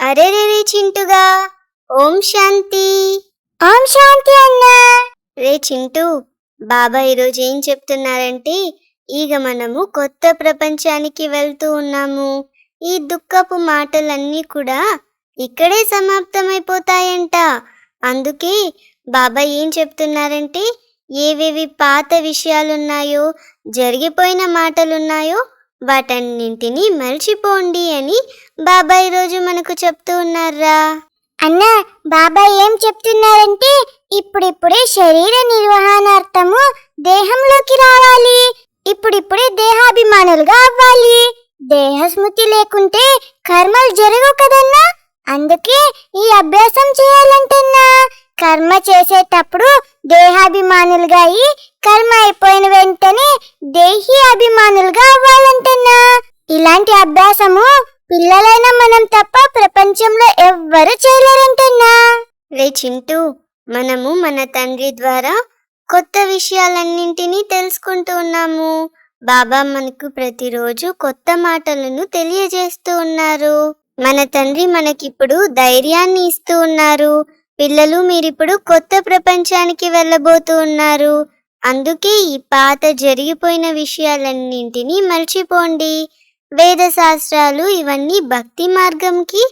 అరే రే చింటుగా, ఓం శాంతి. ఓం శాంతి అన్నా. రే చింటూ, బాబా ఈరోజు ఏం చెప్తున్నారంటే, ఇక మనము కొత్త ప్రపంచానికి వెళ్తూ ఉన్నాము. ఈ దుఃఖపు మాటలన్నీ కూడా ఇక్కడే సమాప్తమైపోతాయంట. అందుకే బాబా ఏం చెప్తున్నారంటే, ఏవేవి పాత విషయాలున్నాయో, జరిగిపోయిన మాటలున్నాయో వాటన్నింటినీ మర్చిపోండి అని బాబా ఈరోజు మనకు చెప్తూ ఉన్నారా. అన్నా, బాబా ఏం చెప్తున్నారంటే, ఇప్పుడిప్పుడే శరీర నిర్వహణార్థము దేహంలోకి రావాలి. ఇప్పుడిప్పుడే దేహాభిమానులుగా అవ్వాలి. దేహస్మృతి లేకుంటే కర్మలు జరగవు కదన్నా. అందుకే ఈ అభ్యాసం చేయాలంటన్నా. కర్మ చేసేటప్పుడు దేహాభిమానులుగా అయి, కర్మ అయిపోయిన వెంటనే దేహి అభిమానులుగా అవ్వాలంటన్నా. ఇలాంటి అభ్యాసము పిల్లలైన మనం తప్ప ప్రపంచంలో ఎవ్వరు చేయలేరంటన్నా. రే చింటూ, మనము మన తండ్రి ద్వారా కొత్త విషయాలన్నింటినీ తెలుసుకుంటూ ఉన్నాము. బాబా మనకు ప్రతిరోజు కొత్త మాటలను తెలియజేస్తూ ఉన్నారు. మన తండ్రి మనకిప్పుడు ధైర్యాన్ని ఇస్తూ ఉన్నారు. పిల్లలు, మీరిప్పుడు కొత్త ప్రపంచానికి వెళ్ళబోతూ ఉన్నారు. అందుకే ఈ పాత జరిగిపోయిన విషయాలన్నింటినీ మర్చిపోండి. వేద శాస్త్రాలు ఇవన్నీ భక్తి మార్గంకి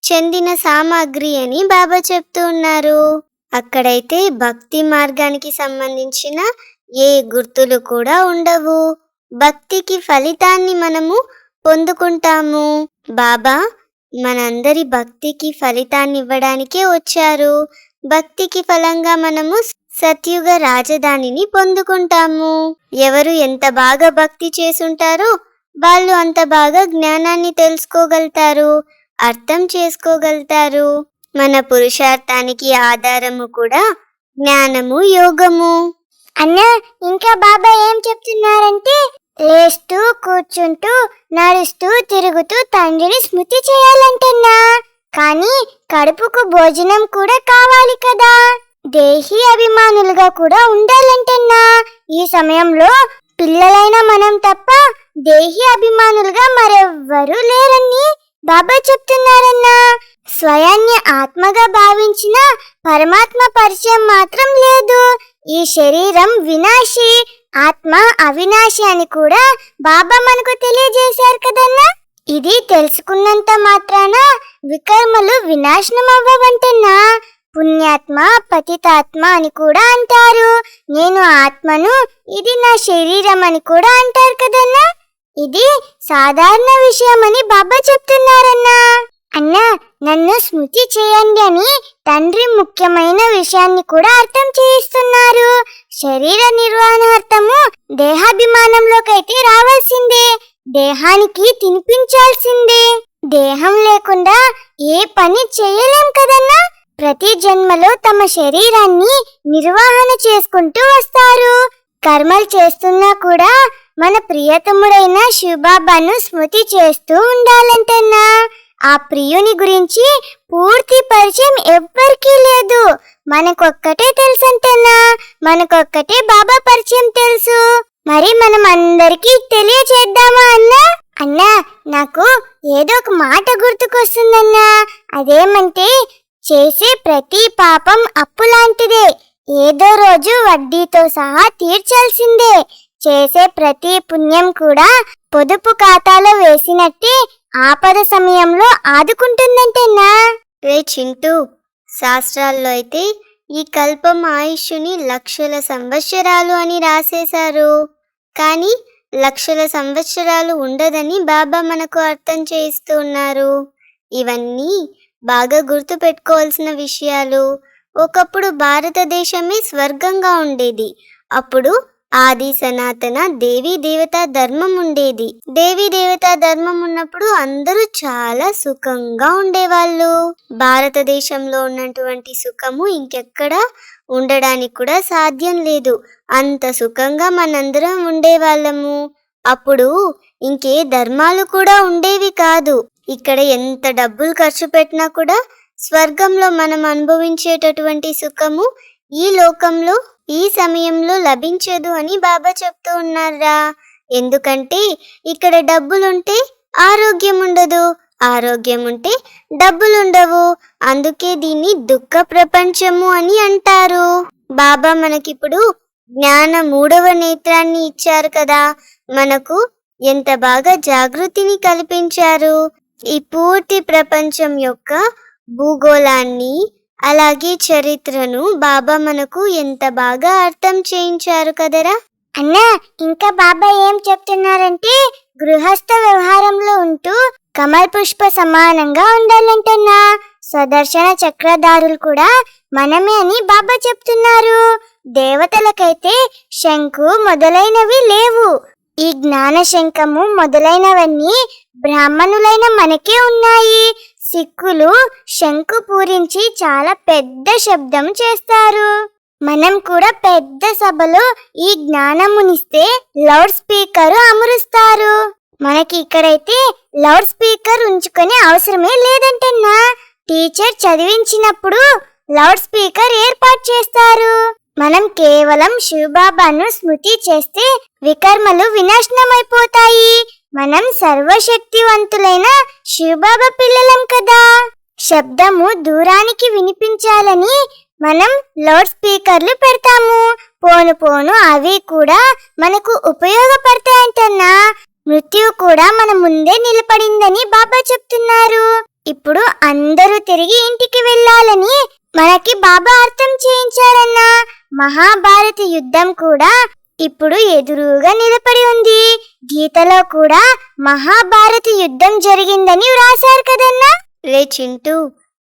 చెందిన సామాగ్రి అని బాబా చెప్తూ ఉన్నారు. అక్కడైతే భక్తి మార్గానికి సంబంధించిన ఏ గుర్తులు కూడా ఉండవు. భక్తికి ఫలితాన్ని మనము పొందుకుంటాము. బాబా మనందరి భక్తికి ఫలితాన్ని ఇవ్వడానికే వచ్చారు. భక్తికి ఫలంగా మనము సత్యుగ రాజధానిని పొందుకుంటాము. ఎవరు ఎంత బాగా భక్తి చేసుంటారో వాళ్ళు అంత బాగా జ్ఞానాన్ని తెలుసుకోగలుగుతారు, అర్థం చేసుకోగలుగుతారు. మన పురుషార్థానికి ఆధారము కూడా జ్ఞానము, యోగము. అన్నా, ఇంకా బాబా ఏం చెప్తున్నారంటే, లేస్తూ కూర్చుంటూ నడుస్తూ తిరుగుతూ తండ్రిని స్మృతి చేయాలంటన్నా. కానీ కడుపుకు భోజనం కూడా కావాలి కదా. దేహి అభిమానులుగా కూడా ఉండాలంటన్నా. ఈ సమయంలో పిల్లలైన మనం తప్ప దేహి అభిమానులుగా మరెవ్వరూ లేరని బాబా చెప్తున్నారన్నా. స్వయాన్ని ఆత్మగా భావించిన పరమాత్మ పరిచయం మాత్రం లేదు. ఈ శరీరం వినాశి, ఆత్మ అవినాశి అని కూడా బాబా మనకు తెలియజేశారు కదన్నా. ఇది తెలుసుకున్నంత మాత్రాన వికర్మలు వినాశనం అవ్వవంటన్నా. పుణ్యాత్మ, పతితాత్మ అని కూడా అంటారు. నేను ఆత్మను, ఇది నా శరీరం అని కూడా అంటారు కదన్నా. ఇది సాధారణ విషయం అని బాబా చెప్తున్నారన్నా. అన్నా, నన్ను స్మృతి చేయండి అని తండ్రి ముఖ్యమైన విషయాన్ని కూడా అర్థం చేయిస్తున్నారు. శరీర నిర్వహణార్థము దేహాభిమానంలోకైతే రావాల్సిందే. దేహానికి తినిపించాల్సిందే. దేహం లేకుండా ఏ పని చేయలేం కదన్నా. ప్రతి జన్మలో తమ శరీరాన్ని నిర్వహణ చేసుకుంటూ వస్తారు. కర్మలు చేస్తున్నా కూడా మన ప్రియతముడైన శివబాబాను స్మృతి చేస్తూ ఉండాలంటన్నా. ఆ ప్రియుని గురించి పూర్తి పరిచయం ఎవ్వరికీ లేదు. మనకొక్కటే తెలుసంటన్నా. మనకొక్కటే బాబా పరిచయం తెలుసు. మరి మనం అందరికీ తెలియచేద్దామా అన్నా? అన్నా, నాకు ఏదో ఒక మాట గుర్తుకొస్తుందన్నా. అదేమంటే, చేసే ప్రతి పాపం అప్పు లాంటిదే. ఏదో రోజు వడ్డీతో సహా తీర్చాల్సిందే. చేసే ప్రతి పుణ్యం కూడా పొదుపు ఖాతాలో వేసినట్టే ఆపద సమయంలో ఆదుకుంటుందంటేనా. రే చింటూ, శాస్త్రాల్లో అయితే ఈ కల్పం ఆయుష్ని లక్షల సంవత్సరాలు అని రాసేశారు. కానీ లక్షల సంవత్సరాలు ఉండదని బాబా మనకు అర్థం చేయిస్తూ ఉన్నారు. ఇవన్నీ బాగా గుర్తు పెట్టుకోవాల్సిన విషయాలు. ఒకప్పుడు భారతదేశమే స్వర్గంగా ఉండేది. అప్పుడు ఆది సనాతన దేవీ దేవతా ధర్మం ఉండేది. దేవీ దేవతా ధర్మం ఉన్నప్పుడు అందరూ చాలా సుఖంగా ఉండేవాళ్ళు. భారతదేశంలో ఉన్నటువంటి సుఖము ఇంకెక్కడ ఉండడానికి కూడా సాధ్యం లేదు. అంత సుఖంగా మనందరం ఉండేవాళ్ళము. అప్పుడు ఇంకే ధర్మాలు కూడా ఉండేవి కాదు. ఇక్కడ ఎంత డబ్బులు ఖర్చు పెట్టినా కూడా స్వర్గంలో మనం అనుభవించేటటువంటి సుఖము ఈ లోకంలో ఈ సమయంలో లభించదు అని బాబా చెప్తూ ఉన్నారా. ఎందుకంటే ఇక్కడ డబ్బులుంటే ఆరోగ్యం ఉండదు, ఆరోగ్యం ఉంటే డబ్బులుండవు. అందుకే దీన్ని దుఃఖ ప్రపంచము అని అంటారు. బాబా మనకిప్పుడు జ్ఞాన 3వ నేత్రాన్ని ఇచ్చారు కదా, మనకు ఎంత బాగా జాగృతిని కల్పించారు. ఈ పూర్తి ప్రపంచం యొక్క భూగోళాన్ని అలాగే చరిత్రను బాబా మనకు ఎంత బాగా అర్థం చేయించారు కదరా. అన్నా, ఇంకా బాబా ఏం చెప్తున్నారంటే గృహస్థ వ్యవహారంలో ఉంటూ కమల్ పుష్ప సమానంగా ఉండాలంటన్నా. స్వదర్శన చక్రధారులు కూడా మనమే అని బాబా చెప్తున్నారు. దేవతలకైతే శంకు మొదలైనవి లేవు. ఈ జ్ఞాన శంఖము మొదలైనవన్నీ బ్రాహ్మణులైన మనకే ఉన్నాయి. సిక్కులు శంకు పూరించి చాలా పెద్ద శబ్దం చేస్తారు. మనం కూడా పెద్ద సభలో ఈ జ్ఞానమునిస్తే లౌడ్ స్పీకర్ అమరుస్తారు. మనకి ఇక్కడైతే లౌడ్ స్పీకర్ ఉంచుకునే అవసరమే లేదంటన్నా. టీచర్ చదివించినప్పుడు లౌడ్ స్పీకర్ ఏర్పాటు చేస్తారు. మనం కేవలం శివబాబాను స్మృతి చేస్తే వికర్మలు వినాశనమైపోతాయి. మనం సర్వశక్తివంతులైన శివబాబా పిల్లలం కదా. శబ్దము దూరానికి వినిపించాలని మనం లౌడ్ స్పీకర్లు పెడతాము. పోను పోను అవి కూడా మనకు ఉపయోగపడతాయంటన్నా. మృత్యు కూడా మన ముందే నిలబడిందని బాబా చెప్తున్నారు. ఇప్పుడు అందరూ తిరిగి ఇంటికి వెళ్ళాలని మనకి బాబా అర్థం చేయించారన్నా. మహాభారత యుద్ధం కూడా ఇప్పుడు ఎదురుగా నిలబడి ఉంది. గీతలో కూడా మహాభారత యుద్ధం జరిగిందని వ్రాశారు కదన్నా. రే చింటూ,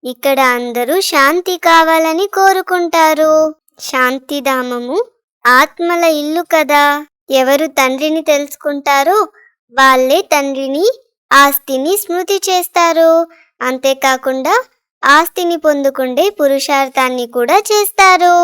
ఇక్కడ అందరూ శాంతి కావాలని కోరుకుంటారు. శాంతిధామము ఆత్మల ఇల్లు కదా. ఎవరు తండ్రిని తెలుసుకుంటారో వాళ్ళే తండ్రిని ఆస్తిని స్మృతి చేస్తారు. అంతేకాకుండా ఆస్తిని పొందుకుండే పురుషార్థాన్ని కూడా చేస్తారు.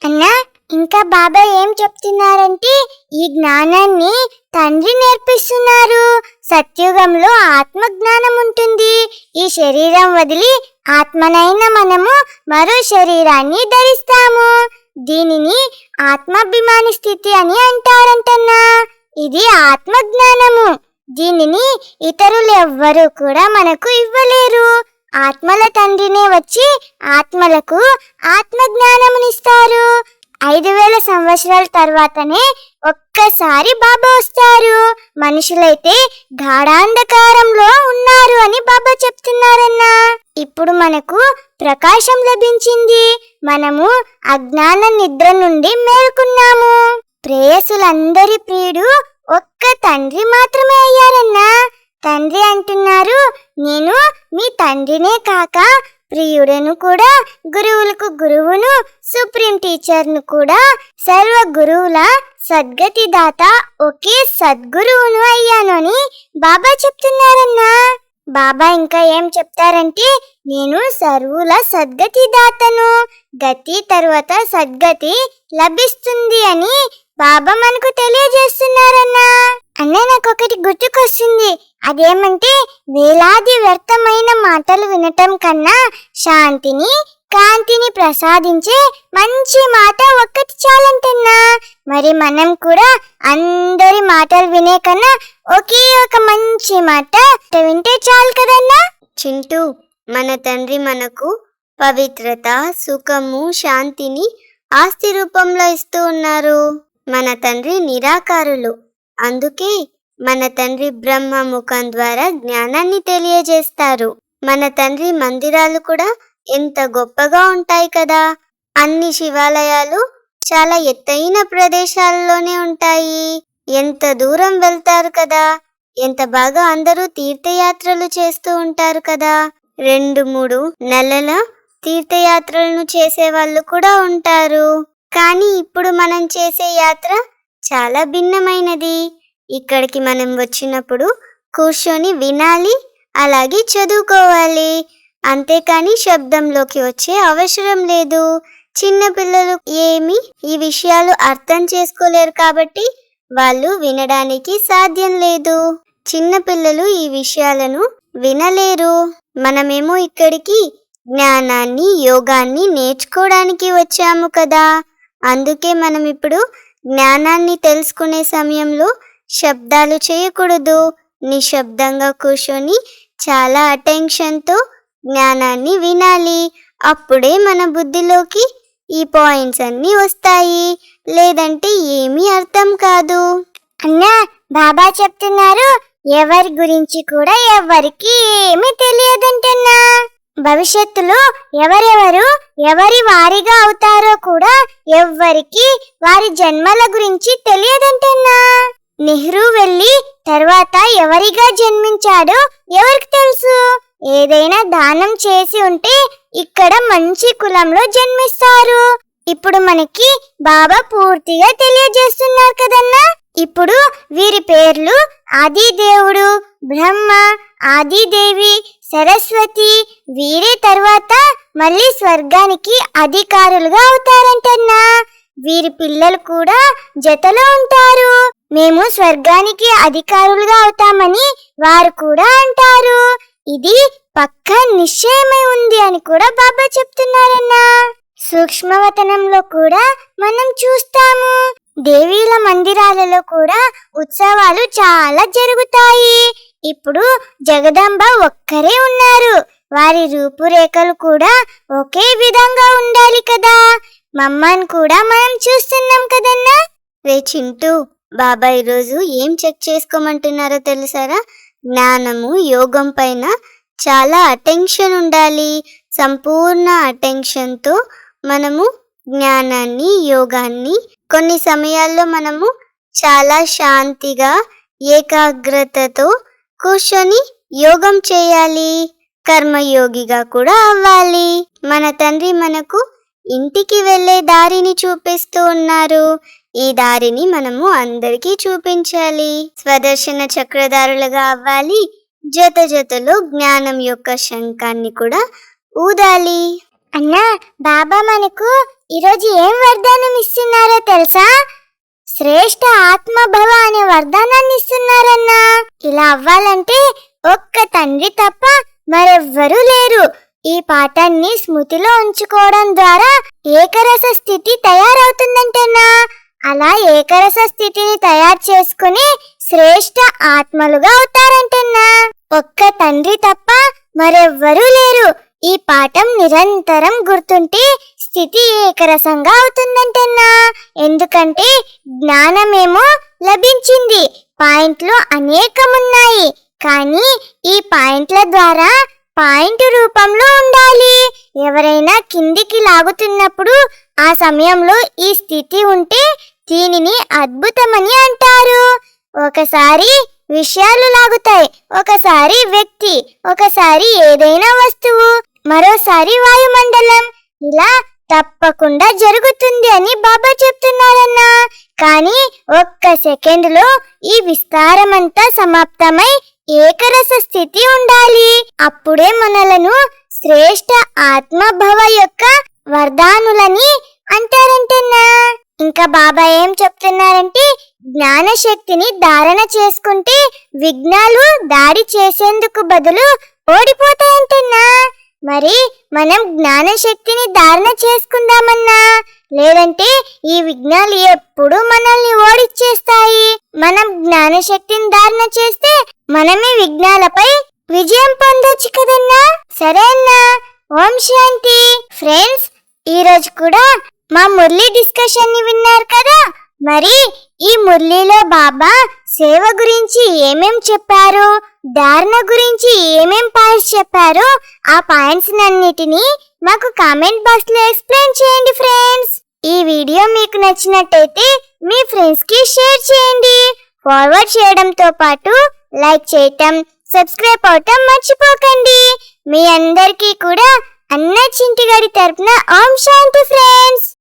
అన్నా, ఇంకా బాబా ఏం చెప్తున్నారంటే ఈ జ్ఞానాన్ని తండ్రి నేర్పిస్తున్నారు. సత్యుగంలో ఆత్మ జ్ఞానం ఉంటుంది. ఈ శరీరం వదిలి ఆత్మనైన మనము మరో శరీరాన్ని ధరిస్తాము. దీనిని ఆత్మాభిమాని స్థితి అని అంటారంటన్నా. ఇది ఆత్మ జ్ఞానము. దీనిని ఇతరులు ఎవ్వరూ కూడా మనకు ఇవ్వలేరు. ఆత్మల తండ్రినే వచ్చి ఆత్మలకు ఆత్మ జ్ఞానమునిస్తారు. 5000 సంవత్సరాల తర్వాతనే ఒక్కసారి బాబా వస్తారు. మనుషులైతే గాఢాంధకారంలో ఉన్నారు అని బాబా చెప్తున్నారన్నా. ఇప్పుడు మనకు ప్రకాశం లభించింది. మనము అజ్ఞాన నిద్ర నుండి మేల్కొన్నాము. ప్రేయసులందరి ప్రియుడు ఒక్క తండ్రి మాత్రమే అయ్యారన్నా. తండ్రి అంటున్నారు, నేను మీ తండ్రినే కాక ప్రియుడను కూడా, గురువులకు గురువును, సుప్రీం టీచర్ను కూడా, సర్వ గురువుల సద్గతి దాత ఒకే సద్గురువును అయ్యాను అని బాబా చెప్తున్నారన్నా. బాబా ఇంకా ఏం చెప్తారంటే నేను సర్వుల సద్గతి దాతను, గతి తర్వాత సద్గతి లభిస్తుంది అని బాబా మనకు తెలియజేస్తున్నారన్నా. అన్న, నాకొకటి గుర్తుకొస్తుంది. అదేమంటే వేలాది వ్యర్థమైన మాటలు వినటం కన్నా శాంతిని కాంతిని ప్రసాదించే మంచి మాట ఒక్కటి చాలంటన్నా. మరి మనం కూడా అందరి మాటలు వినే కన్నా ఒకే ఒక మంచి మాట వింటే చాలు కదన్నా. చింటూ, మన తండ్రి మనకు పవిత్రత, సుఖము, శాంతిని ఆస్తి రూపంలో ఇస్తూ ఉన్నారు. మన తండ్రి నిరాకారులు. అందుకే మన తండ్రి బ్రహ్మ ముఖం ద్వారా జ్ఞానాన్ని తెలియజేస్తారు. మన తండ్రి మందిరాలు కూడా ఎంత గొప్పగా ఉంటాయి కదా. అన్ని శివాలయాలు చాలా ఎత్తైన ప్రదేశాల్లోనే ఉంటాయి. ఎంత దూరం వెళ్తారు కదా. ఎంత బాగా అందరూ తీర్థయాత్రలు చేస్తూ ఉంటారు కదా. 2-3 నెలల తీర్థయాత్రలను చేసే వాళ్ళు కూడా ఉంటారు. కానీ ఇప్పుడు మనం చేసే యాత్ర చాలా భిన్నమైనది. ఇక్కడికి మనం వచ్చినప్పుడు కూర్చొని వినాలి, అలాగే చదువుకోవాలి. అంతేకాని శబ్దంలోకి వచ్చే అవసరం లేదు. చిన్న పిల్లలు ఏమి ఈ విషయాలు అర్థం చేసుకోలేరు కాబట్టి వాళ్ళు వినడానికి సాధ్యం లేదు. చిన్న పిల్లలు ఈ విషయాలను వినలేరు. మనమేమో ఇక్కడికి జ్ఞానాన్ని, యోగాన్ని నేర్చుకోవడానికి వచ్చాము కదా. అందుకే మనం ఇప్పుడు జ్ఞానాన్ని తెలుసుకునే సమయంలో శబ్దాలు చేయకూడదు. నిశ్శబ్దంగా కూర్చొని చాలా అటెన్షన్తో జ్ఞానాన్ని వినాలి. అప్పుడే మన బుద్ధిలోకి ఈ పాయింట్స్ అన్నీ వస్తాయి. లేదంటే ఏమీ అర్థం కాదు. అన్నా, బాబా చెప్తున్నారు ఎవరి గురించి కూడా ఎవరికి ఏమీ తెలియదంటన్నా. భవిష్యత్తులో ఎవరెవరు ఎవరి వారిగా అవుతారో కూడా ఎవ్వరికి వారి జన్మల గురించి తెలియదంటన్నా. నెహ్రూ వెళ్ళి తర్వాత ఎవరిగా జన్మించాడో ఎవరికి తెలుసు? ఏదైనా దానం చేసి ఉంటే ఇక్కడ మంచి కులంలో జన్మిస్తారు. ఇప్పుడు మనకి బాబా పూర్తిగా తెలియజేస్తున్నారు కదన్నా. ఇప్పుడు వీరి పేర్లు ఆదిదేవుడు, బ్రహ్మ, ఆదిదేవి, సరస్వతి. వీరే తర్వాత మళ్ళీ స్వర్గానికి అధికారులుగా అవుతారంటన్నా. వీరి పిల్లలు కూడా జతలో ఉంటారు. మేము స్వర్గానికి అధికారులుగా అవుతామని వారు కూడా అంటారు. ఇది పక్కా నిశ్చయమై ఉంది అని కూడా బాబా చెప్తున్నారన్నా. సూక్ష్మవతనంలో కూడా మనం చూస్తాము. దేవీల మందిరాలలో కూడా ఉత్సవాలు చాలా జరుగుతాయి. ఇప్పుడు జగదంబ ఒక్కరే ఉన్నారు. వారి రూపురేఖలు కూడా ఒకే విధంగా ఉండాలి కదా. మమ్మల్ని కూడా మనం చూస్తున్నాం కదన్నా. రే చింటూ, బాబా ఈరోజు ఏం చెక్ చేసుకోమంటున్నారో తెలుసారా? జ్ఞానము, యోగం పైన చాలా అటెన్షన్ ఉండాలి. సంపూర్ణ అటెన్షన్తో మనము జ్ఞానాన్ని, యోగాన్ని కొన్ని సమయాల్లో మనము చాలా శాంతిగా, ఏకాగ్రతతో కూర్చొని యోగం చేయాలి. కర్మయోగిగా కూడా అవ్వాలి. మన తండ్రి మనకు ఇంటికి వెళ్ళే దారిని చూపిస్తూ ఉన్నారు. ఈ దారిని మనము అందరికీ చూపించాలి. స్వదర్శన చక్రధారులుగా అవ్వాలి. జత జతలో జ్ఞానం యొక్క శంఖాన్ని కూడా ఊదాలి. అన్నా, బాబా మనకు ఈరోజు ఏం వరదానం ఇస్తున్నారో తెలుసా? శ్రేష్ఠ ఆత్మభవ అనే వరదానాన్ని ఇస్తున్నారన్నా. ఇలా అవ్వాలంటే ఒక్క తండ్రి తప్ప మరెవ్వరూ లేరు. ఈ పాఠాన్ని స్మృతిలో ఉంచుకోవడం ద్వారా ఏకరస స్థితి తయారవుతుందంటన్నా. అలా ఏకరస స్థితిని తయారు చేసుకుని శ్రేష్ఠ ఆత్మలుగా అవుతారంటన్నా. ఒక్క తండ్రి తప్ప మరెవ్వరూ లేరు. ఈ పాఠం నిరంతరం గుర్తుంటే స్థితి ఏకరసంగా అవుతుందంటన్నా. ఎందుకంటే జ్ఞానమేమో లభించింది, పాయింట్లు అనేకమున్నాయి. కానీ ఈ పాయింట్ల ద్వారా పాయింట్ రూపంలో ఉండాలి. ఎవరైనా కిందికి లాగుతున్నప్పుడు ఆ సమయంలో ఈ స్థితి ఉంటే దీనిని అద్భుతమని అంటారు. ఒకసారి విషయాలు లాగుతాయి, ఒకసారి వ్యక్తి, ఒకసారి ఏదైనా వస్తువు, మరోసారి వాయుమండలం. ఇలా తప్పకుండా జరుగుతుంది అని బాబా చెప్తున్నారన్నా. కానీ ఒక్క సెకండ్లో ఈ విస్తారమంతా సమాప్తమై ఏకరస స్థితి ఉండాలి. అప్పుడే మనలను శ్రేష్ఠ ఆత్మభవ యొక్క వరదానులని అంటారంటన్నా. ఇంకా బాబా ఏం చెప్తున్నారంటే జ్ఞాన శక్తిని ధారణ చేసుకుంటే విఘ్నాలు దాడి చేసేందుకు బదులు ఓడిపోతాయంటన్నా. మరి మనం జ్ఞాన శక్తిని ధారణ చేసుకుందామన్నా, లేదంటే ఈ విఘ్నాలు ఎప్పుడు మనల్ని ఓడిచ్చేస్తాయి. మనం జ్ఞాన శక్తిని ధారణ చేస్తే మనమే విఘ్నాలపై విజయం పొందొచ్చు కదన్నా. సరే అన్నా, ఓం శాంతి. ఫ్రెండ్స్, ఈరోజు కూడా మా మురళి డిస్కషన్ ని విన్నారు కదా. మరి ఈ మురళిలో బాబా సేవ గురించి ఏమేం చెప్పారు, ధారణ గురించి ఏమేం పాయింట్స్ చెప్పారో ఆ పాయింట్స్ అన్నిటినీ మాకు కామెంట్ బాక్స్ లో ఎక్స్ప్లెయిన్ చేయండి ఫ్రెండ్స్. ఈ వీడియో మీకు నచ్చినట్టయితే మీ ఫ్రెండ్స్ కి షేర్ చేయండి. ఫార్వర్డ్ చేయడంతో పాటు లైక్ చేయటం, సబ్స్క్రైబ్ అవటం మర్చిపోకండి. మీ అందరికీ కూడా అన్న చింటిగాడి తరపున ఓం శాంతి ఫ్రెండ్స్.